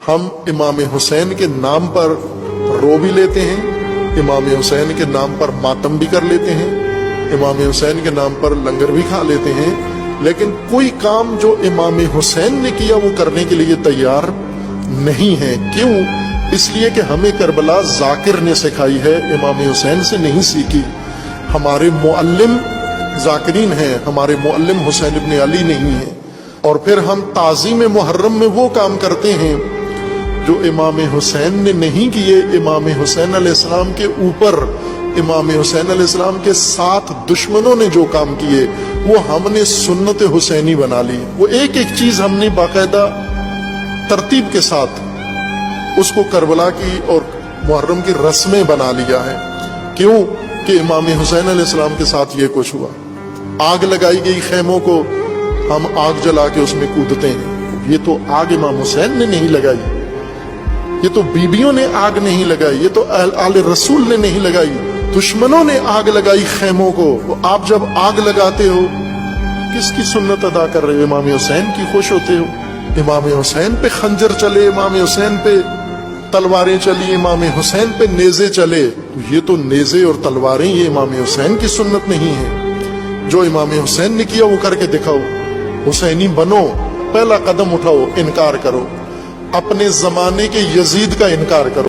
ہم امام حسین کے نام پر رو بھی لیتے ہیں، امام حسین کے نام پر ماتم بھی کر لیتے ہیں، امام حسین کے نام پر لنگر بھی کھا لیتے ہیں، لیکن کوئی کام جو امام حسین نے کیا وہ کرنے کے لیے تیار نہیں ہے۔ کیوں؟ اس لیے کہ ہمیں کربلا ذاکر نے سکھائی ہے، امام حسین سے نہیں سیکھی۔ ہمارے معلم ذاکرین ہیں، ہمارے معلم حسین ابن علی نہیں ہیں۔ اور پھر ہم تعظیم محرم میں وہ کام کرتے ہیں جو امام حسین نے نہیں کیے۔ امام حسین علیہ السلام کے اوپر، امام حسین علیہ السلام کے ساتھ دشمنوں نے جو کام کیے وہ ہم نے سنت حسینی بنا لی۔ وہ ایک ایک چیز ہم نے باقاعدہ ترتیب کے ساتھ اس کو کربلا کی اور محرم کی رسمیں بنا لیا ہے۔ کیوں؟ کہ امام حسین علیہ السلام کے ساتھ یہ کچھ ہوا۔ آگ لگائی گئی خیموں کو، ہم آگ جلا کے اس میں کودتے ہیں۔ یہ تو آگ امام حسین نے نہیں لگائی، یہ تو بیبیوں نے آگ نہیں لگائی، یہ تو آل رسول نے نہیں لگائی، دشمنوں نے آگ لگائی خیموں کو۔ آپ جب آگ لگاتے ہو کس کی سنت ادا کر رہے ہو؟ امام حسین کی خوش ہوتے ہو۔ امام حسین پہ خنجر چلے، امام حسین پہ تلواریں چلی، امام حسین پہ نیزے چلے، یہ تو نیزے اور تلواریں یہ امام حسین کی سنت نہیں ہے۔ جو امام حسین نے کیا وہ کر کے دکھاؤ، حسینی بنو، پہلا قدم اٹھاؤ، انکار کرو، اپنے زمانے کے یزید کا انکار کرو۔